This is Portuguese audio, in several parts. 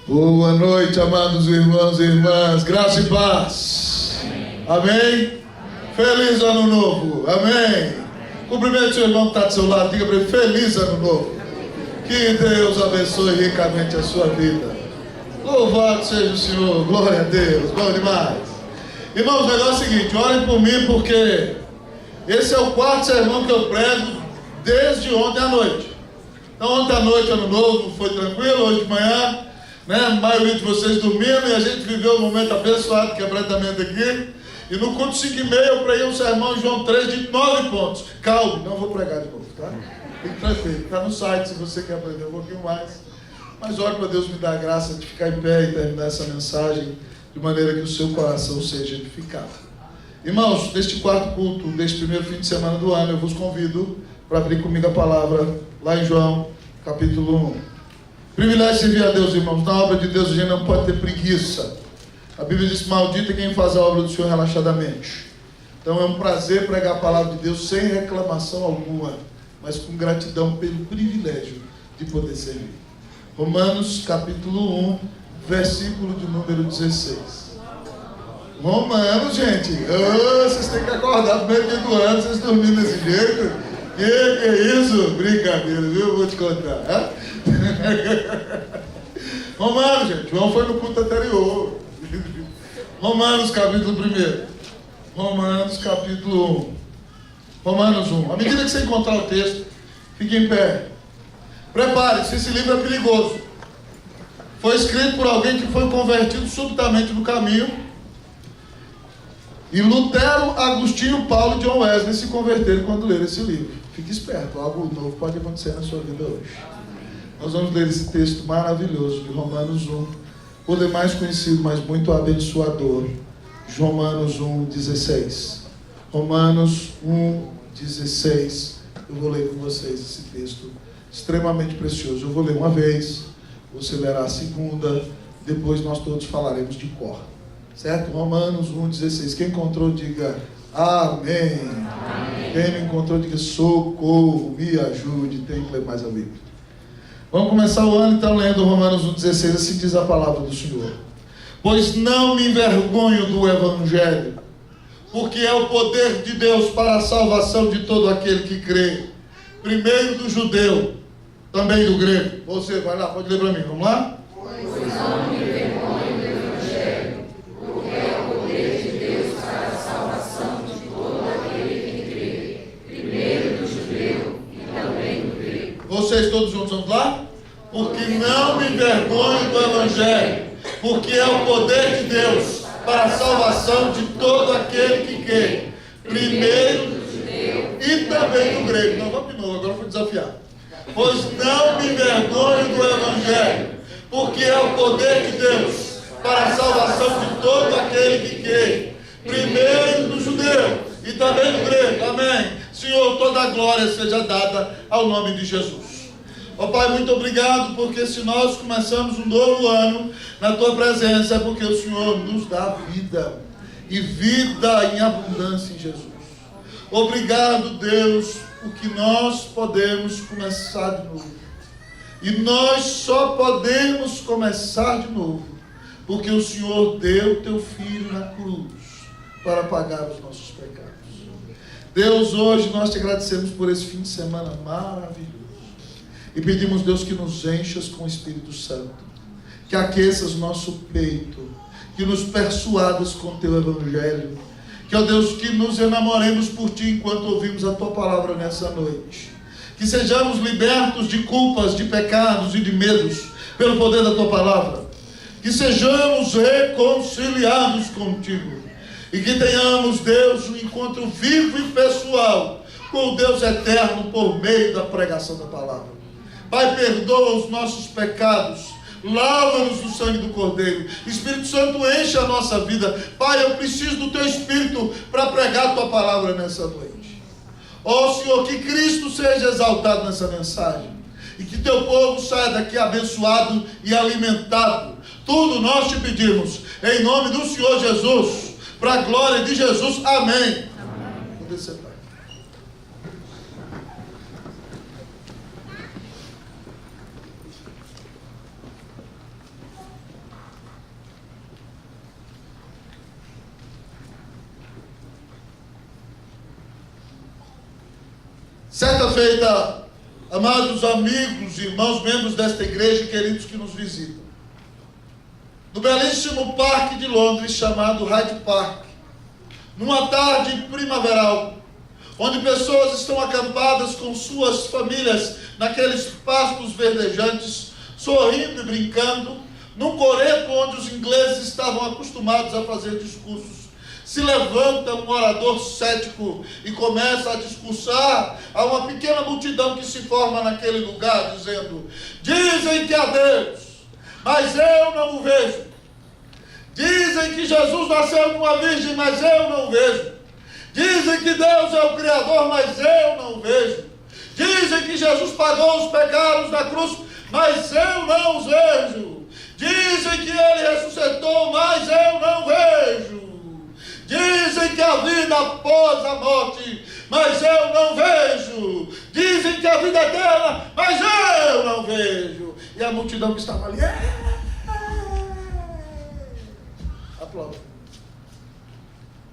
Boa noite, amados irmãos e irmãs. Graça e paz. Amém? Feliz ano novo. Amém? Cumprimente o seu irmão que está do seu lado. Diga para ele: feliz ano novo. Que Deus abençoe ricamente a sua vida. Louvado seja o Senhor. Glória a Deus. Bom demais. Irmãos, o negócio é o seguinte: orem por mim, porque esse é o quarto sermão que eu prego desde ontem à noite. Então, ontem à noite, ano novo, foi tranquilo. Hoje de manhã, a maioria de vocês dormindo, e a gente viveu um momento abençoado, quebrantamento aqui. E no culto 5h30 eu preguei um sermão em João 3 de 9 pontos. Calma, não vou pregar de novo, tá? Fique tranquilo, está no site se você quer aprender um pouquinho mais. Mas ore para Deus me dar a graça de ficar em pé e terminar essa mensagem de maneira que o seu coração seja edificado. Irmãos, neste quarto culto, deste primeiro fim de semana do ano, eu vos convido para abrir comigo a palavra lá em João, capítulo 1. Privilégio servir a Deus, irmãos. Na obra de Deus a gente não pode ter preguiça. A Bíblia diz: maldito é quem faz a obra do Senhor relaxadamente. Então é um prazer pregar a palavra de Deus sem reclamação alguma, mas com gratidão pelo privilégio de poder servir. Romanos capítulo 1, versículo de número 16. Romanos, gente. Vocês têm que acordar no meio do ano, vocês dormindo desse jeito. Que é isso? Brincadeira, viu? Vou te contar. Romanos, gente. João foi no culto anterior. Romanos capítulo 1. Romanos capítulo 1. Romanos 1. À medida que você encontrar o texto, fique em pé. Prepare-se, esse livro é perigoso. Foi escrito por alguém que foi convertido subitamente no caminho. E Lutero, Agostinho, Paulo e John Wesley se converteram quando leram esse livro. Fique esperto, algo novo pode acontecer na sua vida hoje. Nós vamos ler esse texto maravilhoso de Romanos 1, por demais conhecido, mas muito abençoador. Romanos 1:16. Romanos 1:16. Eu vou ler com vocês esse texto extremamente precioso. Eu vou ler uma vez, você lerá a segunda, depois nós todos falaremos de cor. Certo? Romanos 1:16. Quem encontrou, diga amém. Amém. Quem não encontrou, diga socorro, me ajude. Tem que ler mais a Bíblia. Vamos começar o ano então lendo Romanos 1:16. Assim diz a palavra do Senhor: pois não me envergonho do Evangelho, porque é o poder de Deus para a salvação de todo aquele que crê, primeiro do judeu, também do grego. Você vai lá, pode ler para mim, vamos lá? Pois não me envergonho do Evangelho, porque é o poder de Deus para a salvação de todo aquele que crê, primeiro do judeu e também do grego. Vocês todos juntos, vamos lá? Porque não me envergonho do Evangelho, porque é o poder de Deus para a salvação de todo aquele que crê, primeiro do judeu e também do grego. Não, vamos de novo, agora foi desafiado. Pois não me envergonho do Evangelho, porque é o poder de Deus para a salvação de todo aquele que crê, primeiro do judeu e também do grego. Amém. Senhor, toda a glória seja dada ao nome de Jesus. Ó Pai, muito obrigado, porque se nós começamos um novo ano na Tua presença, é porque o Senhor nos dá vida, e vida em abundância em Jesus. Obrigado, Deus, porque nós podemos começar de novo. E nós só podemos começar de novo porque o Senhor deu Teu Filho na cruz para pagar os nossos pecados. Deus, hoje nós Te agradecemos por esse fim de semana maravilhoso. E pedimos, Deus, que nos enchas com o Espírito Santo, que aqueças nosso peito, que nos persuadas com Teu Evangelho, que, ó Deus, que nos enamoremos por Ti enquanto ouvimos a Tua palavra nessa noite, que sejamos libertos de culpas, de pecados e de medos pelo poder da Tua palavra, que sejamos reconciliados contigo e que tenhamos, Deus, um encontro vivo e pessoal com o Deus eterno por meio da pregação da palavra. Pai, perdoa os nossos pecados, lava-nos no sangue do Cordeiro. Espírito Santo, enche a nossa vida. Pai, eu preciso do Teu Espírito para pregar a Tua palavra nessa noite. Ó Senhor, que Cristo seja exaltado nessa mensagem e que Teu povo saia daqui abençoado e alimentado. Tudo nós Te pedimos em nome do Senhor Jesus, para a glória de Jesus. Amém. Amém. Poder sentar. Certa feita, amados amigos, irmãos, membros desta igreja, queridos que nos visitam, no belíssimo parque de Londres, chamado Hyde Park, numa tarde primaveral, onde pessoas estão acampadas com suas famílias naqueles pastos verdejantes, sorrindo e brincando, num coreto onde os ingleses estavam acostumados a fazer discursos, se levanta um orador cético e começa a discursar a uma pequena multidão que se forma naquele lugar, dizendo: dizem que há Deus, mas eu não o vejo. Dizem que Jesus nasceu de uma virgem, mas eu não o vejo. Dizem que Deus é o Criador, mas eu não o vejo. Dizem que Jesus pagou os pecados na cruz, mas eu não os vejo. Dizem que Ele ressuscitou, mas eu não vejo. Dizem que a vida após a morte, mas eu não vejo. Dizem que a vida é eterna, mas eu não vejo. E a multidão que estava ali, aplaude.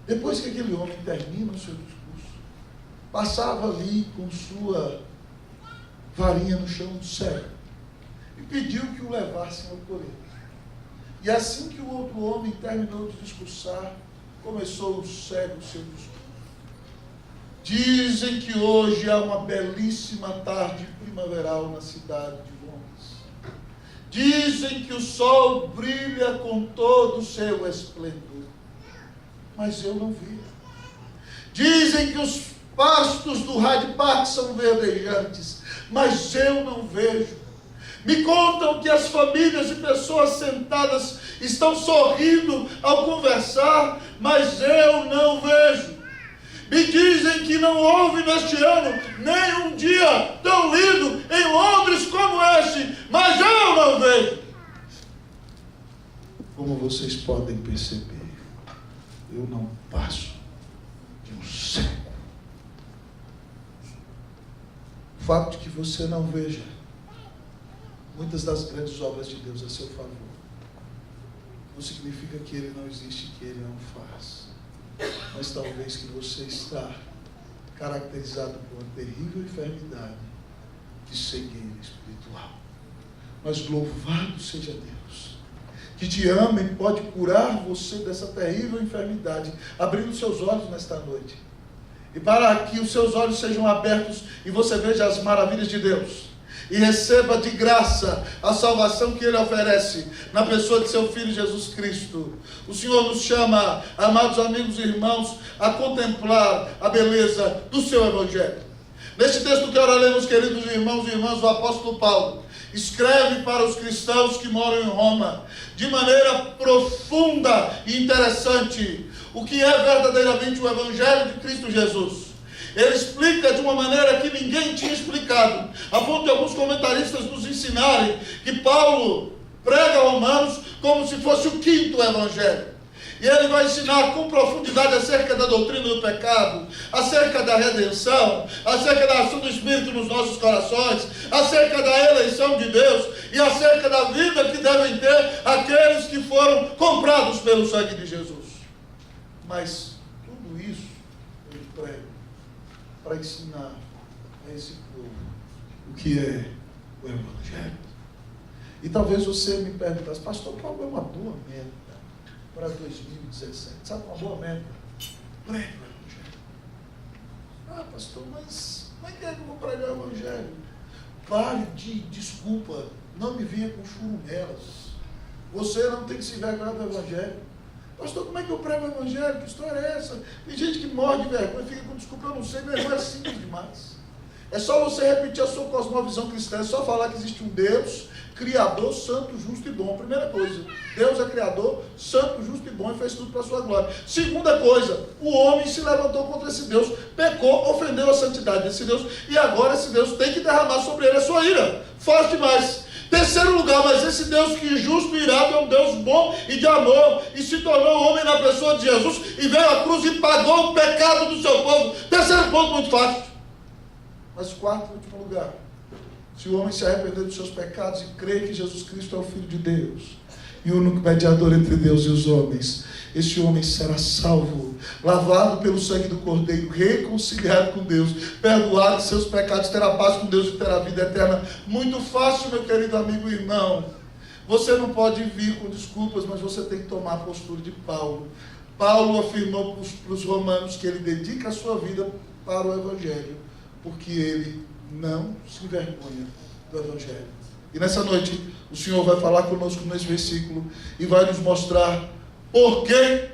Depois que aquele homem termina o seu discurso, passava ali com sua varinha no chão do cego e pediu que o levassem ao coreto. E assim que o outro homem terminou de discursar, começou o cego o seu discurso. Dizem que hoje há uma belíssima tarde primaveral na cidade de Londres. Dizem que o sol brilha com todo o seu esplendor, mas eu não vi. Dizem que os pastos do Hyde Park são verdejantes, mas eu não vejo. Me contam que as famílias e pessoas sentadas estão sorrindo ao conversar, mas eu não vejo. Me dizem que não houve neste ano nem um dia tão lindo em Londres como este, mas eu não vejo. Como vocês podem perceber, eu não passo de um cego. O fato de que você não veja muitas das grandes obras de Deus a seu favor não significa que Ele não existe, que Ele não faz. Mas talvez que você está caracterizado por uma terrível enfermidade de cegueira espiritual. Mas louvado seja Deus, que te ama e pode curar você dessa terrível enfermidade, abrindo seus olhos nesta noite. E para que os seus olhos sejam abertos e você veja as maravilhas de Deus, e receba de graça a salvação que Ele oferece na pessoa de seu Filho Jesus Cristo. O Senhor nos chama, amados amigos e irmãos, a contemplar a beleza do seu Evangelho. Neste texto que ora lemos, queridos irmãos e irmãs, o apóstolo Paulo escreve para os cristãos que moram em Roma, de maneira profunda e interessante, o que é verdadeiramente o Evangelho de Cristo Jesus. Ele explica de uma maneira que ninguém tinha explicado, a ponto de alguns comentaristas nos ensinarem que Paulo prega Romanos como se fosse o quinto Evangelho. E ele vai ensinar com profundidade acerca da doutrina do pecado, acerca da redenção, acerca da ação do Espírito nos nossos corações, acerca da eleição de Deus e acerca da vida que devem ter aqueles que foram comprados pelo sangue de Jesus. Mas tudo isso ele prega para ensinar a esse povo o que é o Evangelho. E talvez você me perguntasse: pastor, qual é uma boa meta para 2017? Sabe uma boa meta? Pregue o Evangelho. Ah, pastor, mas como é que eu vou pregar o Evangelho? Pare de desculpa, não me venha com churumelas. Você não tem que se envergonhar do Evangelho. Pastor, como é que eu prego o Evangelho? Que história é essa? Tem gente que morre de vergonha, fica com desculpa, eu não sei, vergonha é simples demais. É só você repetir a sua cosmovisão cristã, é só falar que existe um Deus, Criador, santo, justo e bom. Primeira coisa, Deus é Criador, santo, justo e bom e fez tudo para a sua glória. Segunda coisa, o homem se levantou contra esse Deus, pecou, ofendeu a santidade desse Deus, e agora esse Deus tem que derramar sobre ele a sua ira. Forte demais. Terceiro lugar, mas esse Deus que é justo e irado é um Deus bom e de amor, e se tornou homem na pessoa de Jesus, e veio à cruz e pagou o pecado do seu povo. Terceiro ponto, muito fácil. Mas quarto e último lugar, se o homem se arrepender dos seus pecados e crer que Jesus Cristo é o Filho de Deus, e único mediador entre Deus e os homens. Este homem será salvo, lavado pelo sangue do Cordeiro, reconciliado com Deus, perdoado de seus pecados, terá paz com Deus e terá vida eterna. Muito fácil, meu querido amigo e irmão. Você não pode vir com desculpas, mas você tem que tomar a postura de Paulo. Paulo afirmou para os romanos que ele dedica a sua vida para o Evangelho, porque ele não se envergonha do Evangelho. E nessa noite, o Senhor vai falar conosco nesse versículo e vai nos mostrar por que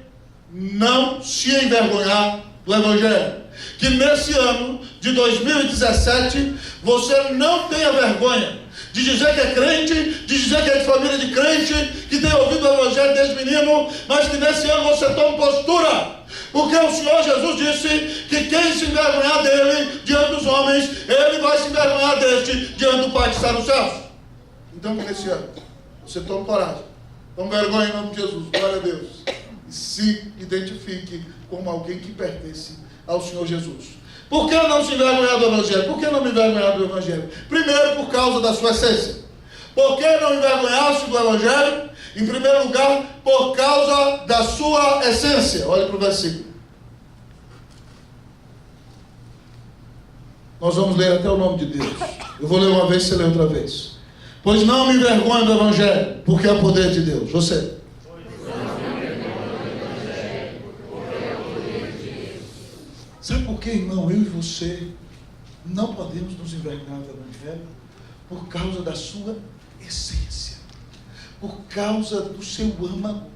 não se envergonhar do Evangelho. Que nesse ano de 2017, você não tenha vergonha de dizer que é crente, de dizer que é de família de crente, que tem ouvido o Evangelho desde menino, mas que nesse ano você tome postura. Porque o Senhor Jesus disse que quem se envergonhar dele diante dos homens, ele vai se envergonhar deste diante do Pai que está nos céus. Então, nesse ano, você tome coragem, tome vergonha em nome de Jesus, glória a Deus, e se identifique como alguém que pertence ao Senhor Jesus. Por que não se envergonhar do Evangelho? Por que não me envergonhar do Evangelho? Primeiro, por causa da sua essência. Por que não envergonhar-se do Evangelho? Em primeiro lugar, por causa da sua essência. Olha para o versículo. Nós vamos ler até o nome de Deus. Eu vou ler uma vez, você lê outra vez. Pois não me envergonho do Evangelho, porque é o poder de Deus. Você. Sabe por que, irmão, eu e você não podemos nos envergonhar do Evangelho? Por causa da sua essência, por causa do seu âmago,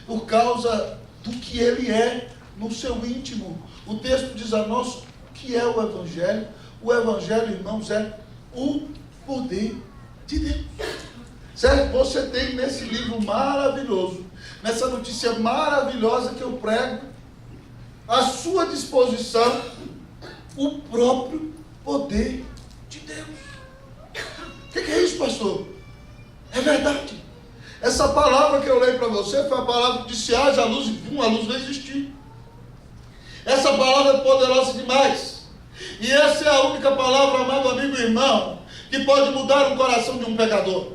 por causa do que ele é no seu íntimo. O texto diz a nós o que é o Evangelho. O Evangelho, irmãos, é o poder de Deus. Certo? Você tem nesse livro maravilhoso, nessa notícia maravilhosa que eu prego, à sua disposição o próprio poder de Deus. O que é isso, pastor? É verdade. Essa palavra que eu leio para você foi a palavra que disse: haja a luz, e a luz não existiu. Essa palavra é poderosa demais. E essa é a única palavra, amado amigo e irmão, que pode mudar o coração de um pecador.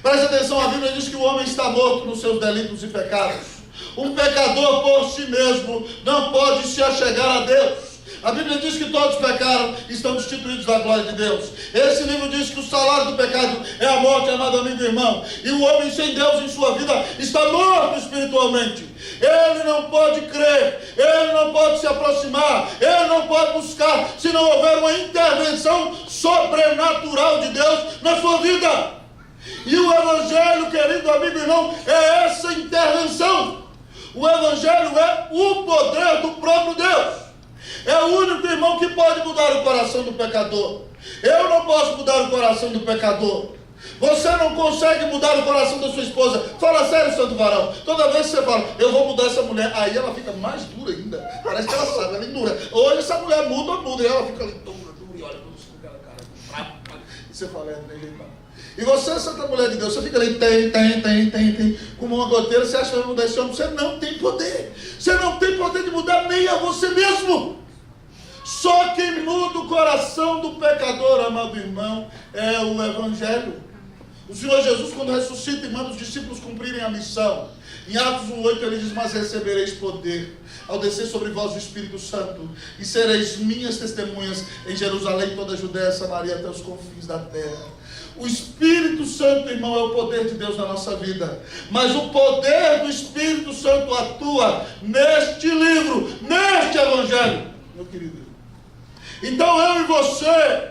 Preste atenção, a Bíblia diz que o homem está morto nos seus delitos e pecados. Um pecador por si mesmo não pode se achegar a Deus. A Bíblia diz que todos pecaram e estão destituídos da glória de Deus. Esse livro diz que o salário do pecado é a morte, amado amigo e irmão. E o homem sem Deus em sua vida está morto espiritualmente. Ele não pode crer, ele não pode se aproximar, ele não pode buscar, se não houver uma intervenção sobrenatural de Deus na sua vida. E o Evangelho, querido amigo e irmão, é essa intervenção. O Evangelho é o poder do próprio Deus. É o único irmão que pode mudar o coração do pecador. Eu não posso mudar o coração do pecador. Você não consegue mudar o coração da sua esposa. Fala sério, santo varão. Toda vez que você fala, eu vou mudar essa mulher, aí ela fica mais dura ainda. Parece que ela sabe, ela endura. Hoje essa mulher muda, e ela fica ali dura, e olha tudo isso com aquela cara. E você fala, não tem jeito não. E você, santa mulher de Deus, você fica ali, tem, como uma goteira, você acha que vai mudar esse homem? Você não tem poder. Você não tem poder de mudar nem a você mesmo. Só quem muda o coração do pecador, amado irmão, é o Evangelho. O Senhor Jesus, quando ressuscita e manda os discípulos cumprirem a missão, em Atos 1:8 ele diz: mas recebereis poder ao descer sobre vós o Espírito Santo, e sereis minhas testemunhas em Jerusalém, toda a Judéia, Samaria, até os confins da terra. O Espírito Santo, irmão, é o poder de Deus na nossa vida. Mas o poder do Espírito Santo atua neste livro, neste Evangelho, meu querido. Então eu e você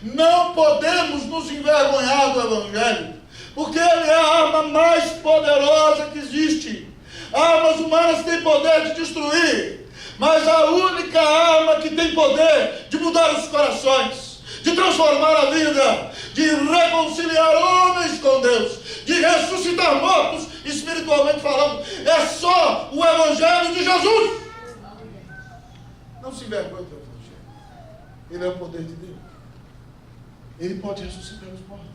não podemos nos envergonhar do Evangelho, porque ele é a arma mais poderosa que existe. Armas humanas têm poder de destruir, mas a única arma que tem poder de mudar os corações, de transformar a vida, de reconciliar homens com Deus, de ressuscitar mortos espiritualmente falando, é só o Evangelho de Jesus. Não se envergonhe do Evangelho. Ele é o poder de Deus. Ele pode ressuscitar os mortos.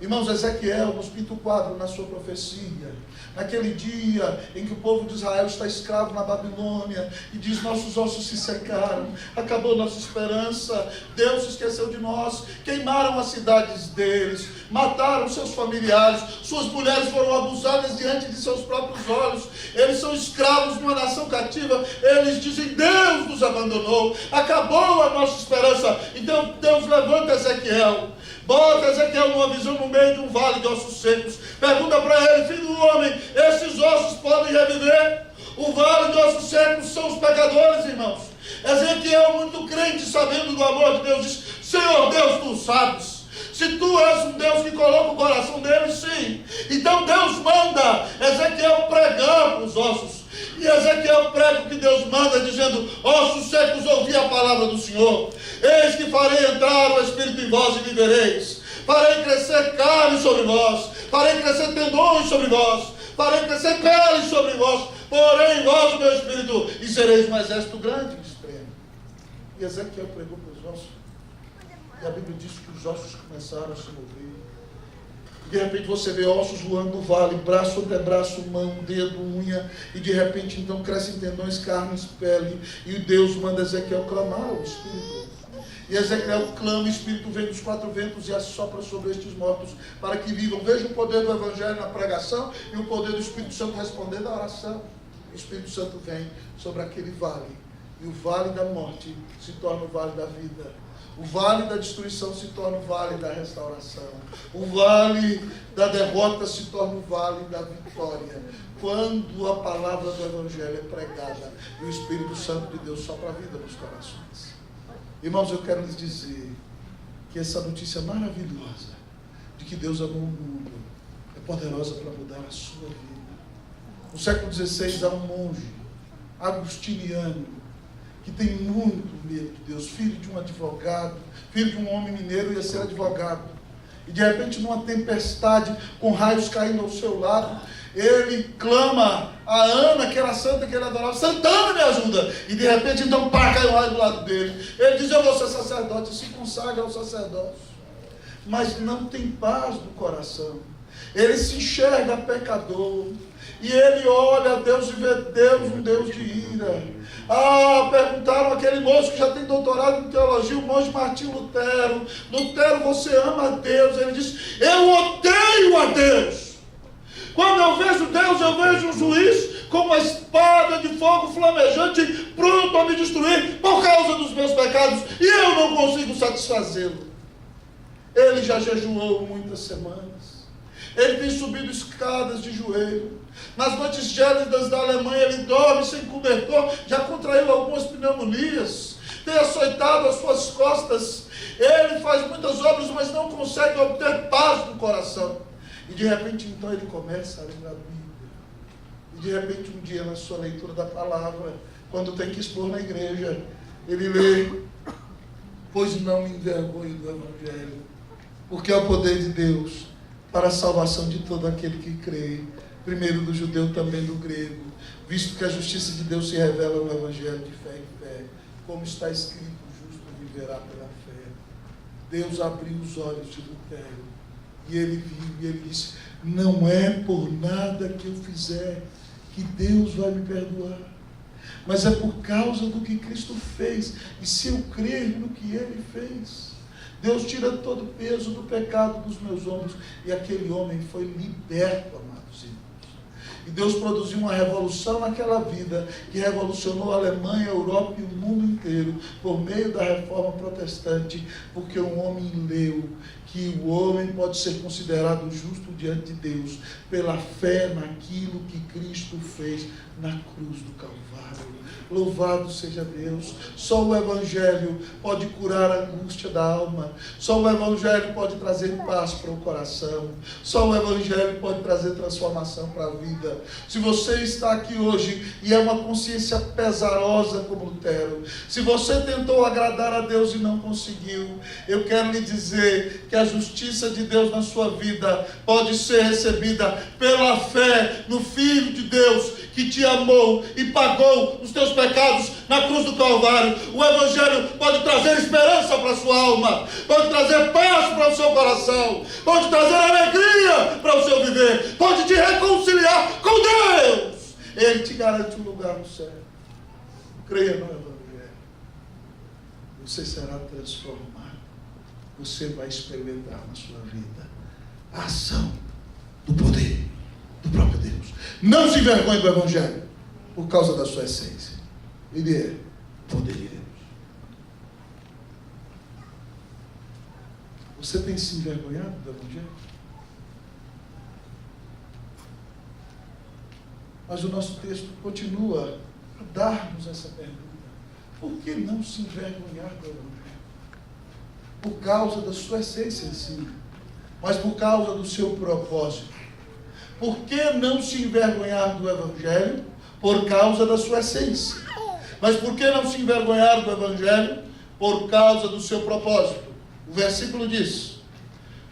Irmãos, Ezequiel nos pinta o quadro na sua profecia. Naquele dia em que o povo de Israel está escravo na Babilônia e diz: nossos ossos se secaram, acabou nossa esperança, Deus se esqueceu de nós, queimaram as cidades deles, mataram seus familiares, suas mulheres foram abusadas diante de seus próprios olhos, eles são escravos numa nação cativa, eles dizem: Deus nos abandonou, acabou a nossa esperança. Então Deus levanta Ezequiel, bota Ezequiel numa visão no meio de um vale de ossos secos, pergunta para ele: filho do homem, esses ossos podem reviver? O vale de ossos secos são os pecadores, irmãos. Ezequiel, muito crente, sabendo do amor de Deus, diz: Senhor Deus, tu sabes. Se tu és um Deus que coloca o coração deles, sim. Então Deus manda Ezequiel pregar para os ossos. E Ezequiel prega o que Deus manda, dizendo: ossos secos, ouvi a palavra do Senhor. Eis que farei entrar o Espírito em vós e vivereis. Farei crescer carne sobre vós, farei crescer tendões sobre vós, farei crescer pele sobre vós, porém em vós o meu Espírito, e sereis um exército grande, diz para ele. E Ezequiel pregou para os ossos, e a Bíblia diz que os ossos começaram a se mover. De repente você vê ossos voando no vale, braço, antebraço, mão, dedo, unha, e de repente então crescem tendões, carnes, pele, e Deus manda Ezequiel clamar ao Espírito. E Ezequiel clama, o Espírito vem dos quatro ventos e assopra sobre estes mortos para que vivam. Veja o poder do Evangelho na pregação e o poder do Espírito Santo respondendo à oração. O Espírito Santo vem sobre aquele vale, e o vale da morte se torna o vale da vida. O vale da destruição se torna o vale da restauração. O vale da derrota se torna o vale da vitória. Quando a palavra do Evangelho é pregada e o Espírito Santo de Deus sopra a vida nos corações. Irmãos, eu quero lhes dizer que essa notícia maravilhosa de que Deus amou o mundo é poderosa para mudar a sua vida. No século XVI há um monge agustiniano que tem muito medo de Deus, filho de um advogado, filho de um homem mineiro, ia ser advogado. E de repente, numa tempestade, com raios caindo ao seu lado, ele clama a Ana, que era santa, que ele adorava: Santana, me ajuda! E de repente, então, pá, cai o raio do lado dele. Ele diz: eu vou ser sacerdote, e se consagra ao sacerdócio. Mas não tem paz no coração. Ele se enxerga pecador. E ele olha a Deus e vê Deus, um Deus de ira. Perguntaram aquele moço que já tem doutorado em teologia, o monge Martinho Lutero: Lutero, você ama a Deus? Ele diz: eu odeio a Deus. Quando eu vejo Deus, eu vejo um juiz com uma espada de fogo flamejante, pronto a me destruir por causa dos meus pecados, e eu não consigo satisfazê-lo. Ele já jejuou muitas semanas, ele tem subido escadas de joelho, nas noites gélidas da Alemanha ele dorme sem cobertor, já contraiu algumas pneumonias, tem açoitado as suas costas, ele faz muitas obras, mas não consegue obter paz no coração. E de repente então ele começa a ler a Bíblia. E de repente um dia, na sua leitura da palavra, quando tem que expor na igreja, ele lê: pois não me envergonho do Evangelho, porque é o poder de Deus para a salvação de todo aquele que crê, primeiro do judeu, também do grego, visto que a justiça de Deus se revela no Evangelho de fé em fé, como está escrito: o justo viverá pela fé. Deus abriu os olhos de Lutero, e ele viu, e ele disse: não é por nada que eu fizer que Deus vai me perdoar, mas é por causa do que Cristo fez, e se eu crer no que ele fez, Deus tira todo o peso do pecado dos meus ombros. E aquele homem foi liberto, amados irmãos. E Deus produziu uma revolução naquela vida, que revolucionou a Alemanha, a Europa e o mundo inteiro, por meio da reforma protestante, porque um homem leu que o homem pode ser considerado justo diante de Deus pela fé naquilo que Cristo fez na cruz do Calvário. Louvado seja Deus. Só o Evangelho pode curar a angústia da alma. Só o Evangelho pode trazer paz para o coração. Só o Evangelho pode trazer transformação para a vida. vida. Se você está aqui hoje e é uma consciência pesarosa como Lutero, se você tentou agradar a Deus e não conseguiu, eu quero lhe dizer que a justiça de Deus na sua vida pode ser recebida pela fé no Filho de Deus que te amou e pagou os teus pecados na cruz do Calvário. O Evangelho pode trazer esperança para a sua alma, pode trazer paz para o seu coração, pode trazer alegria para o seu viver, pode te reconciliar com Deus. Ele te garante um lugar no céu. Creia no Evangelho. Você será transformado. Você vai experimentar na sua vida a ação do poder do próprio Deus. Não se envergonhe do Evangelho por causa da sua essência. Ele é o poder de Deus. Você tem se envergonhado do Evangelho? Mas o nosso texto continua a dar-nos essa pergunta. Por que não se envergonhar do Evangelho? Por causa da sua essência, sim, mas por causa do seu propósito. Por que não se envergonhar do Evangelho? Por causa da sua essência. Mas por que não se envergonhar do Evangelho? Por causa do seu propósito. O versículo diz: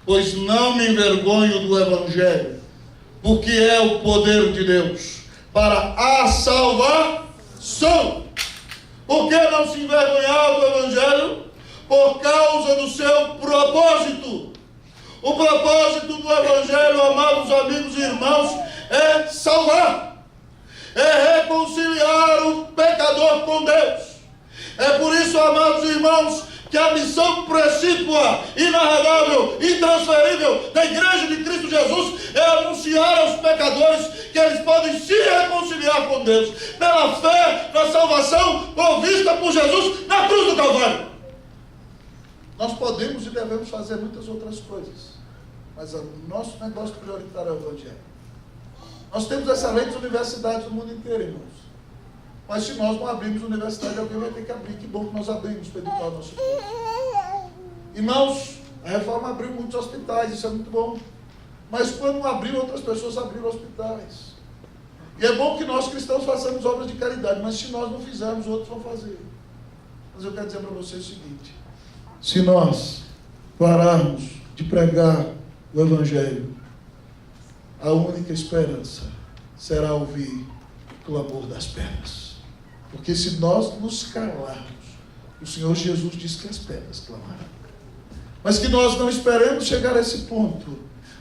pois não me envergonho do Evangelho, porque é o poder de Deus para a salvação. Por que não se envergonhar do Evangelho? Por causa do seu propósito. O propósito do Evangelho, amados amigos e irmãos, é salvar, é reconciliar o pecador com Deus. É por isso, amados irmãos, que a missão precípua, inarredável, intransferível da Igreja de Cristo Jesus é anunciar aos pecadores que eles podem se reconciliar com Deus pela fé na salvação provista por Jesus na cruz do Calvário. Nós podemos e devemos fazer muitas outras coisas, mas o nosso negócio prioritário é o Evangelho. Nós temos excelentes universidades no mundo inteiro, irmãos. Mas se nós não abrirmos universidade, alguém vai ter que abrir. Que bom que nós abrimos para educar o nosso povo. Irmãos, a reforma abriu muitos hospitais, isso é muito bom. Mas quando abriu, outras pessoas abriram hospitais. E é bom que nós cristãos façamos obras de caridade, mas se nós não fizermos, outros vão fazer. Mas eu quero dizer para vocês o seguinte: se nós pararmos de pregar o Evangelho, a única esperança será ouvir o clamor das pedras. Porque se nós nos calarmos, o Senhor Jesus disse que as pedras clamarão. Mas que nós não esperemos chegar a esse ponto,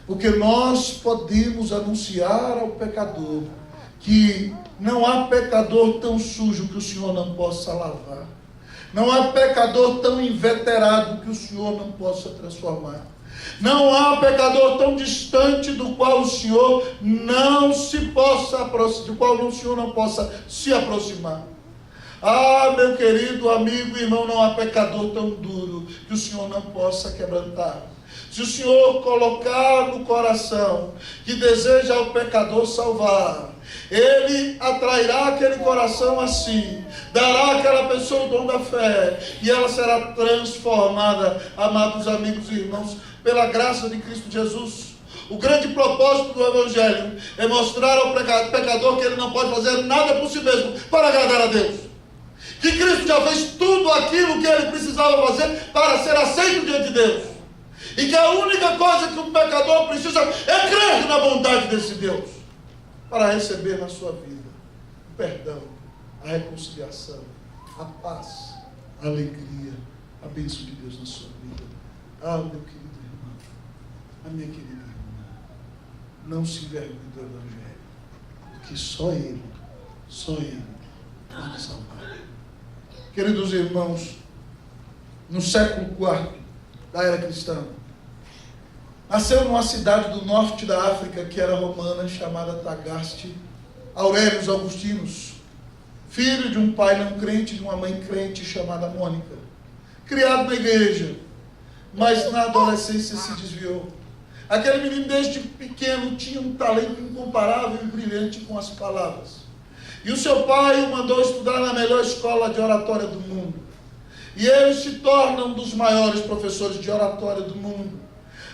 porque nós podemos anunciar ao pecador que não há pecador tão sujo que o Senhor não possa lavar. Não há pecador tão inveterado que o Senhor não possa transformar. Não há pecador tão distante do qual o Senhor não se possa aproximar, do qual o Senhor não possa se aproximar. Ah, meu querido amigo e irmão, não há pecador tão duro que o Senhor não possa quebrantar. Se o Senhor colocar no coração que deseja ao pecador salvar, Ele atrairá aquele coração assim, dará àquela pessoa o dom da fé, e ela será transformada, amados amigos e irmãos, pela graça de Cristo Jesus. O grande propósito do Evangelho é mostrar ao pecador que ele não pode fazer nada por si mesmo para agradar a Deus. Que Cristo já fez tudo aquilo que ele precisava fazer para ser aceito diante de Deus. E que a única coisa que um pecador precisa é crer na bondade desse Deus, para receber na sua vida o perdão, a reconciliação, a paz, a alegria, a bênção de Deus na sua vida. Ah, meu querido irmão, a minha querida irmã, não se envergonhe do Evangelho, porque só Ele pode salvar. Queridos irmãos, no século IV da era cristã, nasceu numa cidade do norte da África, que era romana, chamada Tagaste, Aurelius Augustinus, filho de um pai não crente e de uma mãe crente chamada Mônica, criado na igreja, mas na adolescência se desviou. Aquele menino desde pequeno tinha um talento incomparável e brilhante com as palavras. E o seu pai o mandou estudar na melhor escola de oratória do mundo. E ele se torna um dos maiores professores de oratória do mundo.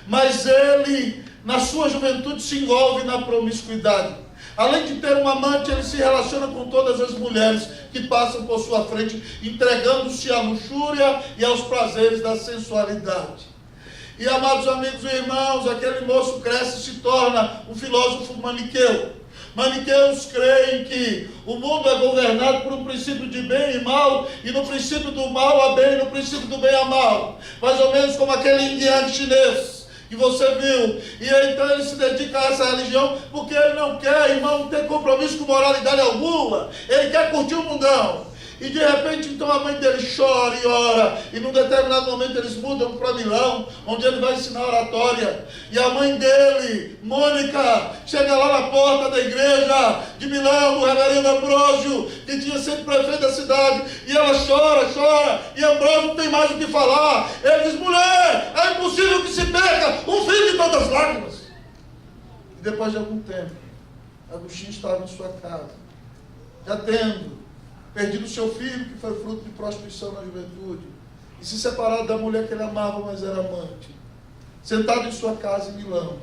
Mas ele, na sua juventude, se envolve na promiscuidade. Além de ter um amante, ele se relaciona com todas as mulheres que passam por sua frente, entregando-se à luxúria e aos prazeres da sensualidade. E, amados amigos e irmãos, aquele moço cresce e se torna um filósofo maniqueu. Maniqueus creem que o mundo é governado por um princípio de bem e mal, e no princípio do mal há bem, e no princípio do bem há mal. Mais ou menos como aquele indiano chinês que você viu. E então ele se dedica a essa religião porque ele não quer, irmão, não ter compromisso com moralidade alguma. Ele quer curtir o mundão. E de repente então a mãe dele chora e ora, e num determinado momento eles mudam para Milão, onde ele vai ensinar oratória. E a mãe dele, Mônica, chega lá na porta da igreja de Milão, do reverendo Ambrósio, que tinha sido prefeito da cidade, e ela chora, e Ambrósio não tem mais o que falar. Ele diz: mulher, é impossível que se perca um filho de todas as lágrimas. E depois de algum tempo, Agostinho estava em sua casa, já tendo perdido seu filho, que foi fruto de prostituição na juventude, e se separado da mulher que ele amava, mas era amante. Sentado em sua casa em Milão,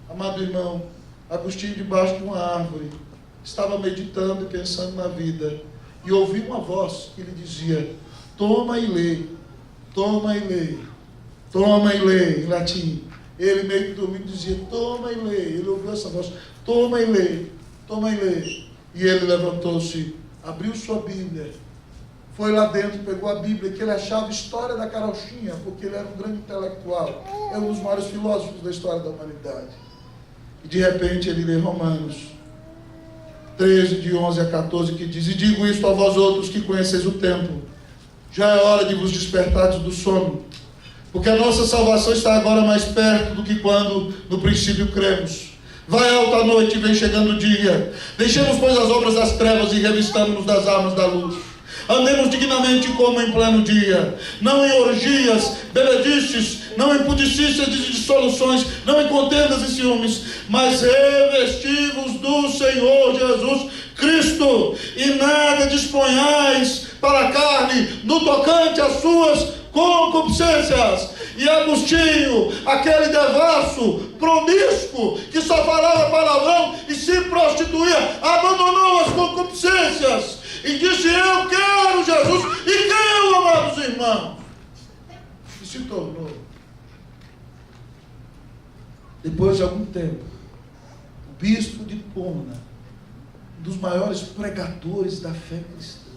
amado irmão, Agostinho, debaixo de uma árvore, estava meditando e pensando na vida, e ouviu uma voz que lhe dizia: toma e lê, toma e lê, toma e lê, em latim. Ele meio que dormindo dizia: toma e lê. Ele ouviu essa voz: toma e lê, toma e lê. E ele levantou-se, abriu sua Bíblia, foi lá dentro, pegou a Bíblia, que ele achava história da carochinha, porque ele era um grande intelectual, é um dos maiores filósofos da história da humanidade. E de repente ele lê Romanos 13, de 11 a 14, que diz: e digo isto a vós outros que conheceis o tempo, já é hora de vos despertardes do sono, porque a nossa salvação está agora mais perto do que quando no princípio cremos. Vai alta a noite e vem chegando o dia. Deixemos, pois, as obras das trevas e revistamos-nos das armas da luz. Andemos dignamente como em pleno dia, não em orgias, bebedices, não em pudicícias e dissoluções, não em contendas e ciúmes, mas revestivos do Senhor Jesus Cristo, e nada disponhais para a carne no tocante às suas concupiscências. E Agostinho, aquele devasso, promíscuo, que só falava palavrão e se prostituía, abandonou as concupiscências e disse: eu quero Jesus e quero, amados irmãos. E se tornou, depois de algum tempo, o bispo de Pona, um dos maiores pregadores da fé cristã,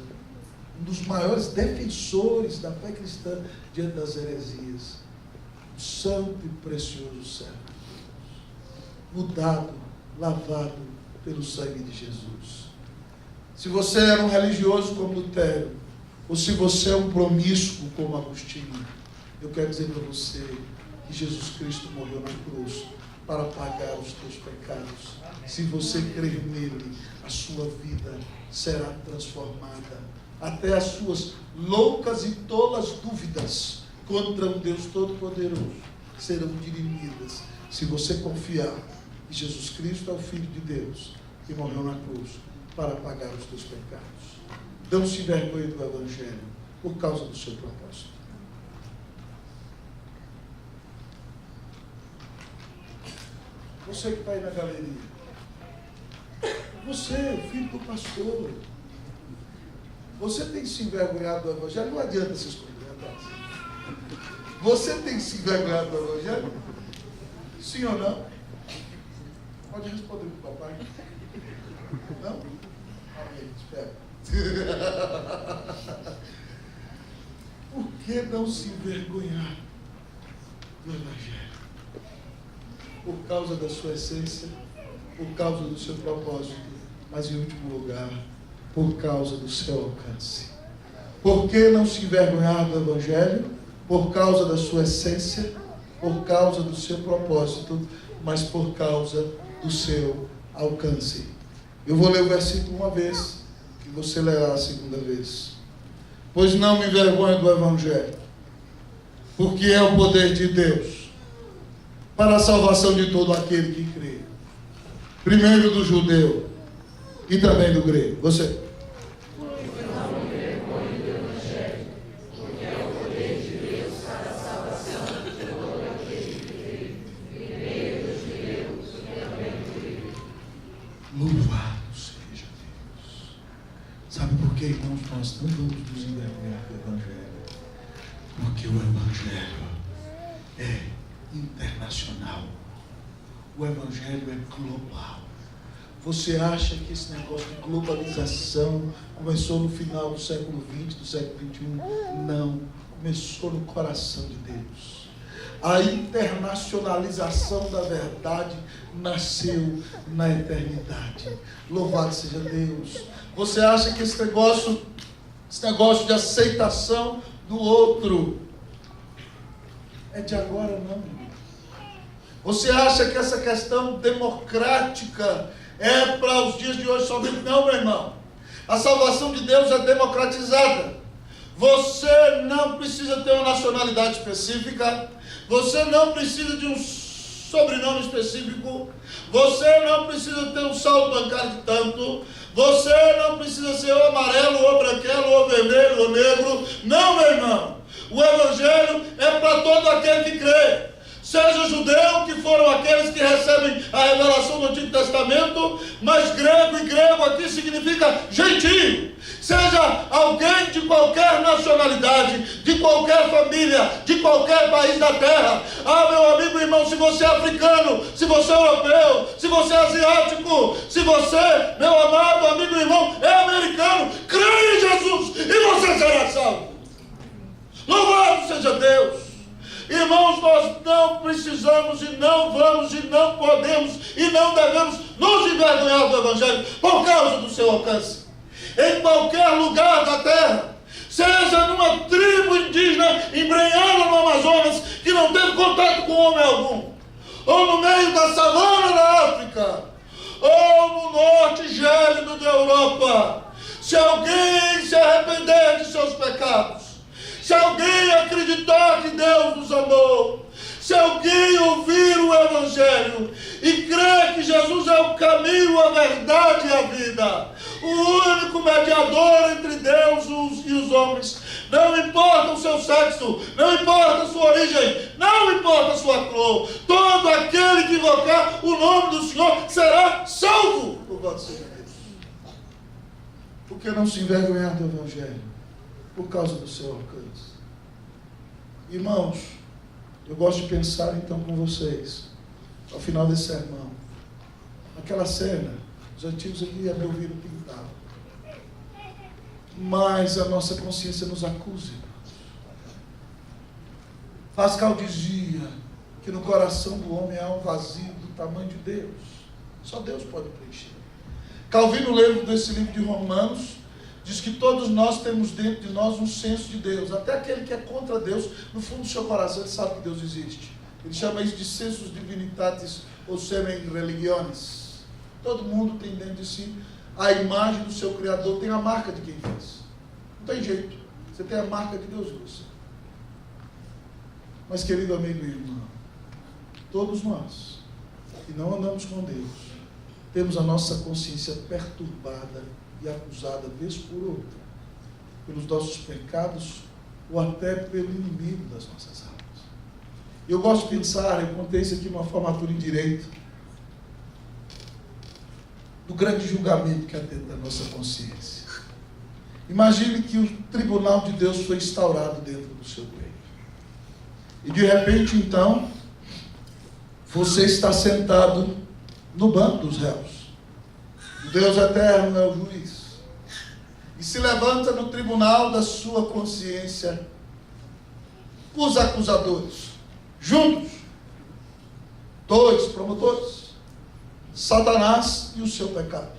um dos maiores defensores da fé cristã diante das heresias, um santo e precioso servo, mudado, lavado pelo sangue de Jesus. Se você era um religioso como Lutero, ou se você é um promíscuo como Agostinho, eu quero dizer para você que Jesus Cristo morreu na cruz para pagar os teus pecados. Se você crer nele, a sua vida será transformada. Até as suas loucas e tolas dúvidas contra um Deus Todo-Poderoso serão dirimidas, se você confiar que Jesus Cristo é o Filho de Deus, que morreu na cruz para pagar os teus pecados. Não se envergonhe do Evangelho por causa do seu propósito. Você que está aí na galeria, você, filho do pastor, você tem se envergonhado do Evangelho? Não adianta se esconder atrás. Você tem se envergonhado do Evangelho? Sim ou não? Pode responder para o papai. Não? Amém, espera. Por que não se envergonhar do Evangelho? Por causa da sua essência, por causa do seu propósito, mas em último lugar, por causa do seu alcance. Por que não se envergonhar do Evangelho? Por causa da sua essência, por causa do seu propósito, mas por causa do seu alcance. Eu vou ler o versículo uma vez, que você lerá a segunda vez. Pois não me envergonho do Evangelho, porque é o poder de Deus para a salvação de todo aquele que crê. Primeiro do judeu e também do grego. Você. Louvado Porque, irmãos, nós não vamos nos envergonhar do Evangelho, porque o Evangelho é internacional. O Evangelho é global. Você acha que esse negócio de globalização começou no final do século XX, do século XXI? Não. Começou no coração de Deus. A internacionalização da verdade nasceu na eternidade. Louvado seja Deus. Você acha que esse negócio de aceitação do outro é de agora? Não. Você acha que essa questão democrática é para os dias de hoje somente? Não, meu irmão. A salvação de Deus é democratizada. Você não precisa ter uma nacionalidade específica. Você não precisa de um sobrenome específico. Você não precisa ter um saldo bancário de tanto. Você não precisa ser ou amarelo, ou branquelo, ou vermelho, ou negro. Não, meu irmão. O Evangelho é para todo aquele que crê. Seja judeu, que foram aqueles que recebem a revelação do Antigo Testamento, mas grego, e grego aqui significa gentio. Seja alguém de qualquer nacionalidade, de qualquer família, de qualquer país da terra. Ah, meu amigo e irmão, se você é africano, se você é europeu, se você é asiático, se você, meu amado amigo e irmão, é americano, creia em Jesus e você será salvo. Louvado seja Deus. Irmãos, nós não precisamos e não vamos e não podemos e não devemos nos envergonhar do Evangelho por causa do seu alcance. Em qualquer lugar da terra, seja numa tribo indígena embrenhada no Amazonas, que não teve contato com homem algum, ou no meio da savana da África, ou no norte gélido da Europa, se alguém se arrepender de seus pecados, se alguém acreditar que Deus nos amou, se alguém ouvir o Evangelho e crer que Jesus é o caminho, a verdade e a vida, o único mediador entre Deus e os homens, não importa o seu sexo, não importa a sua origem, não importa a sua cor, todo aquele que invocar o nome do Senhor será salvo. Louvado seja Deus. Por que não se envergonhar do Evangelho? Por causa do seu alcance. Irmãos, eu gosto de pensar então com vocês, ao final desse sermão, aquela cena, os antigos aqui já me ouviram pintar, mas a nossa consciência nos acusa. Pascal dizia que no coração do homem há um vazio do tamanho de Deus, só Deus pode preencher. Calvino, lendo desse livro de Romanos, diz que todos nós temos dentro de nós um senso de Deus. Até aquele que é contra Deus, no fundo do seu coração, ele sabe que Deus existe. Ele chama isso de sensus divinitatis ou semen religiones. Todo mundo tem dentro de si a imagem do seu Criador, tem a marca de quem fez. Não tem jeito. Você tem a marca de Deus em você. Mas, querido amigo e irmão, todos nós que não andamos com Deus, temos a nossa consciência perturbada e acusada vez por outra, pelos nossos pecados ou até pelo inimigo das nossas almas. Eu gosto de pensar, eu contei isso aqui numa formatura em Direito, do grande julgamento que há dentro da nossa consciência. Imagine que o tribunal de Deus foi instaurado dentro do seu peito. E de repente, então, você está sentado no banco dos réus. Deus eterno é o juiz. E se levanta no tribunal da sua consciência os acusadores, juntos, dois promotores, Satanás e o seu pecado.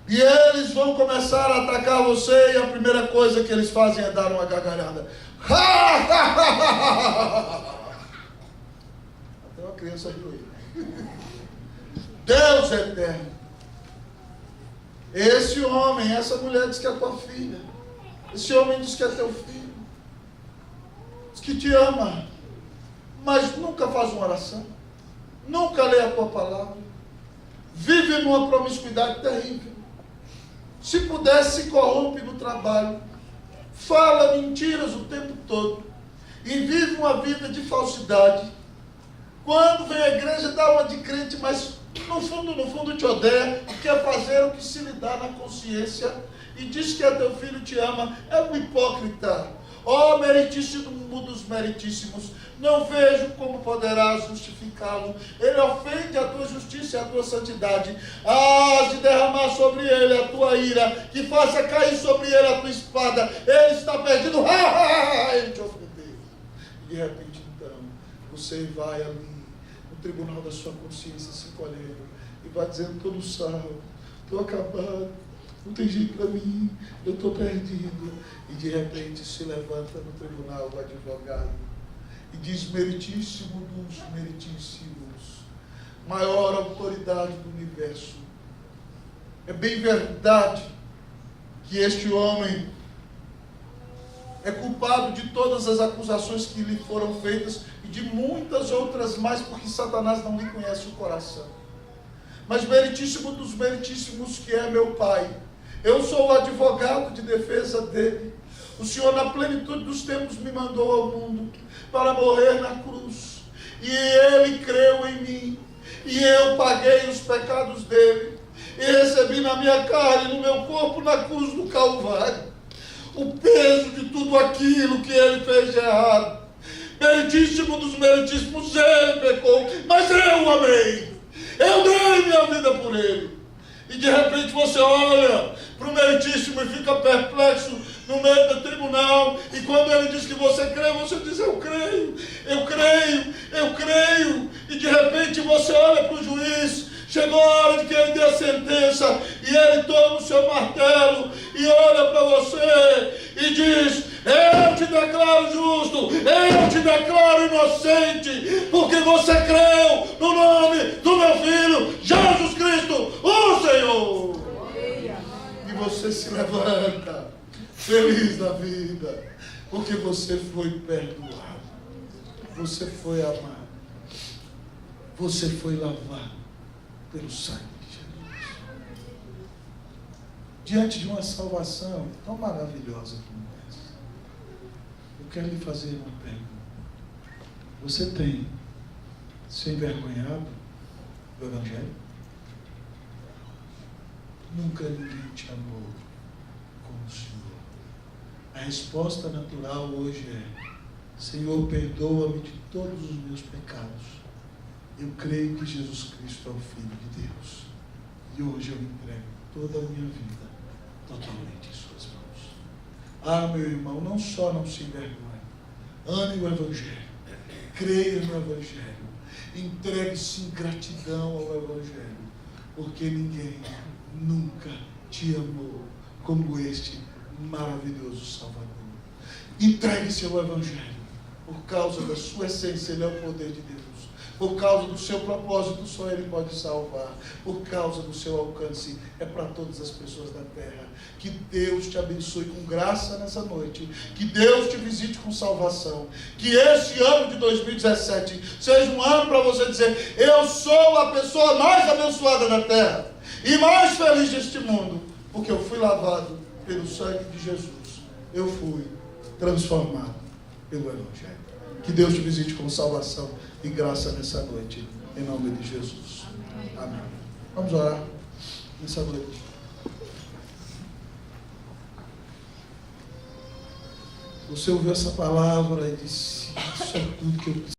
E eles vão começar a atacar você, e a primeira coisa que eles fazem é dar uma gargalhada. Até uma criança riu aí. Deus é eterno. Esse homem, essa mulher diz que é tua filha. Esse homem diz que é teu filho. Diz que te ama. Mas nunca faz uma oração. Nunca lê a tua palavra. Vive numa promiscuidade terrível. Se puder, se corrompe no trabalho. Fala mentiras o tempo todo. E vive uma vida de falsidade. Quando vem à igreja, dá uma de crente, mas no fundo te odeia e quer fazer o que se lhe dá na consciência e diz que é teu filho, te ama, é um hipócrita. Ó meritíssimo dos meritíssimos, não vejo como poderás justificá-lo. Ele ofende a tua justiça e a tua santidade. Hás de derramar sobre ele a tua ira, que faça cair sobre ele a tua espada. Ele está perdido, ele te ofendeu. E de repente então, você vai ali no tribunal da sua consciência se colhendo e vai dizendo: estou no sal, estou acabado, não tem jeito para mim, eu estou perdido. E de repente se levanta no tribunal o advogado e diz: meritíssimo dos meritíssimos, maior autoridade do universo, é bem verdade que este homem é culpado de todas as acusações que lhe foram feitas e de muitas outras mais, porque Satanás não lhe conhece o coração. Mas meritíssimo dos meritíssimos, que é meu Pai, eu sou o advogado de defesa dele. O Senhor, na plenitude dos tempos, me mandou ao mundo para morrer na cruz. E ele creu em mim. E eu paguei os pecados dele. E recebi na minha carne, no meu corpo, na cruz do Calvário, o peso de tudo aquilo que ele fez de errado. Meritíssimo dos meritíssimos, ele pecou, mas eu o amei. Eu dei minha vida por ele. E de repente você olha para o meritíssimo e fica perplexo no meio do tribunal, e quando ele diz que você crê, você diz: eu creio, eu creio, eu creio. E de repente você olha para o juiz, chegou a hora de que ele dê a sentença, e ele toma o seu martelo e olha para você e diz: eu te declaro justo, eu te declaro inocente, porque você creu no nome do meu Filho, Jesus Cristo, o Senhor. E você se levanta, feliz da vida, porque você foi perdoado, você foi amado, você foi lavado pelo sangue de Jesus. Diante de uma salvação tão maravilhosa como essa, eu quero lhe fazer uma pergunta. Você tem se envergonhado do Evangelho? Nunca ninguém te amou como o Senhor. A resposta natural hoje é: Senhor, perdoa-me de todos os meus pecados. Eu creio que Jesus Cristo é o Filho de Deus. E hoje eu entrego toda a minha vida totalmente em suas mãos. Ah, meu irmão, não só não se envergonhe, ame o Evangelho, creia no Evangelho, entregue-se em gratidão ao Evangelho, porque ninguém nunca te amou como este maravilhoso Salvador. Entregue-se ao Evangelho, por causa da sua essência. Ele é o poder de Deus. Por causa do seu propósito, só Ele pode salvar. Por causa do seu alcance, é para todas as pessoas da terra. Que Deus te abençoe com graça nessa noite. Que Deus te visite com salvação. Que esse ano de 2017 seja um ano para você dizer: eu sou a pessoa mais abençoada da terra e mais feliz deste mundo, porque eu fui lavado pelo sangue de Jesus. Eu fui transformado pelo Evangelho. Que Deus te visite com salvação e graça nessa noite, em nome de Jesus. Amém. Vamos orar nessa noite. Você ouviu essa palavra e disse: isso é tudo que eu preciso.